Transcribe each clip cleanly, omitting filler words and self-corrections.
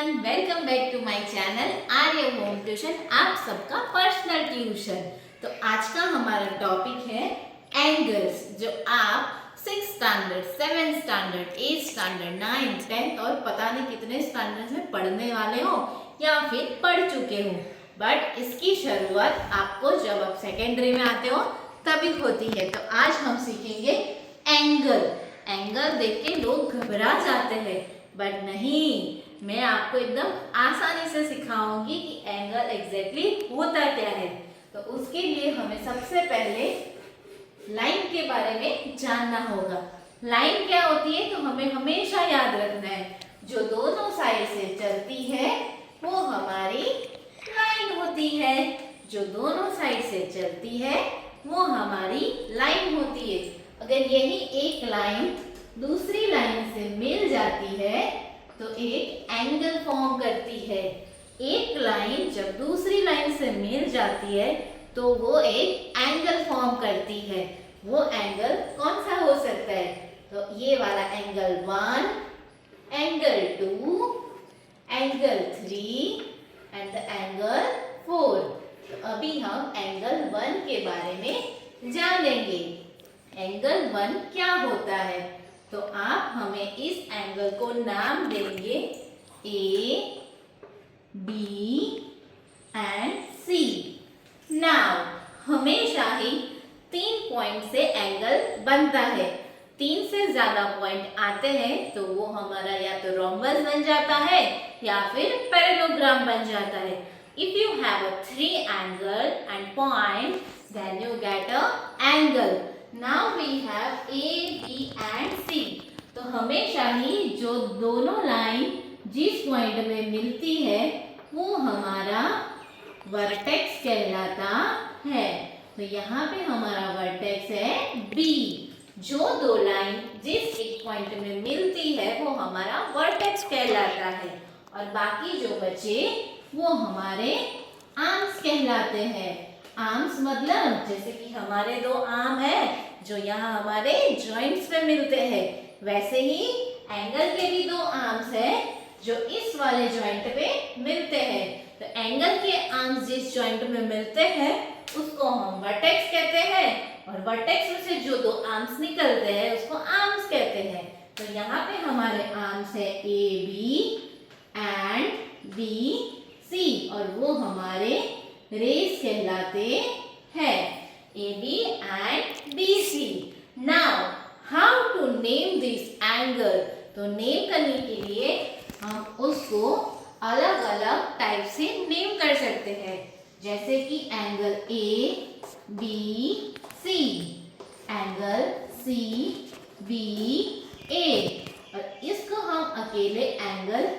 Everyone, welcome back to my channel Arya home tuition, आप सबका personal tuition. तो आज का हमारा टॉपिक है एंगल्स, जो आप 6th standard, 7th standard, 8th standard, 9th, 10th और पता नहीं कितने स्टैंडर्ड्स में पढ़ने वाले हो या फिर पढ़ चुके हो। बट इसकी शुरुआत आपको जब आप सेकेंडरी में आते हो तभी होती है। तो आज हम सीखेंगे एंगल। एंगल देख के लोग घबरा जाते हैं, बट नहीं, मैं आपको एकदम आसानी से सिखाऊंगी कि एंगल एग्जैक्टली होता क्या है। तो उसके लिए हमें सबसे पहले लाइन के बारे में जानना होगा। लाइन क्या होती है तो हमें हमेशा याद रखना है, जो दोनों साइड से चलती है वो हमारी लाइन होती है। जो दोनों साइड से चलती है वो हमारी लाइन होती है। अगर यही एक लाइन दूसरी लाइन से मिल जाती है तो एक एंगल फॉर्म करती है। एक लाइन जब दूसरी लाइन से मिल जाती है तो वो एक एंगल फॉर्म करती है। वो एंगल कौन सा हो सकता है? तो ये वाला angle 1, angle 2, angle 3 and angle 4। तो अभी हम एंगल 1 के बारे में जानेंगे। एंगल 1 क्या होता है? तो आप हमें इस एंगल को नाम देंगे A, B and C। Now हमेशा ही 3 पॉइंट से एंगल बनता है। 3 से ज्यादा पॉइंट आते हैं तो वो हमारा या तो रोम्बस बन जाता है या फिर पैरेललोग्राम बन जाता है। If you have a 3 angle and point, then you get a angle. Now we have A, B and C. तो हमेशा ही जो दोनों लाइन जिस पॉइंट में मिलती है वो हमारा वर्टेक्स कहलाता है। तो यहाँ पे हमारा वर्टेक्स है B। जो दो लाइन जिस एक पॉइंट में मिलती है वो हमारा वर्टेक्स कहलाता है, और बाकी जो बचे वो हमारे आर्म्स कहलाते हैं। आर्म्स मतलब जैसे कि हमारे 2 आर्म है जो यहाँ हमारे जॉइंट्स पे मिलते हैं, वैसे ही एंगल के भी 2 आर्म्स है जो इस वाले जॉइंट पे मिलते हैं। तो एंगल के आर्म्स जिस जॉइंट में मिलते हैं उसको हम वर्टेक्स कहते हैं, और वर्टेक्स में से जो 2 आर्म्स निकलते हैं उसको आर्म्स कहते हैं। तो यहाँ पे हमारे आर्म्स है A, B and B, C, और वो हमारे रेस कहलाते हैं, AB and BC। Now how to name this angle? तो नेम करने के लिए हम उसको अलग अलग टाइप से नेम कर सकते हैं, जैसे कि angle A, B, C, angle C, B, A, और इसको हम अकेले एंगल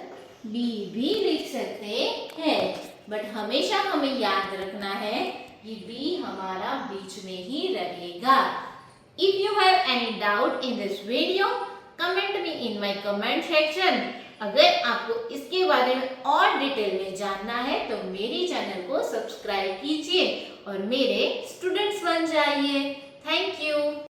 B भी लिख सकते हैं। बट हमेशा हमें याद रखना है कि B हमारा बीच में ही रहेगा। If you have any doubt in this video, comment me in my comment section। अगर आपको इसके बारे में और डिटेल में जानना है तो मेरी चैनल को सब्सक्राइब कीजिए और मेरे स्टूडेंट्स बन जाइए। Thank you.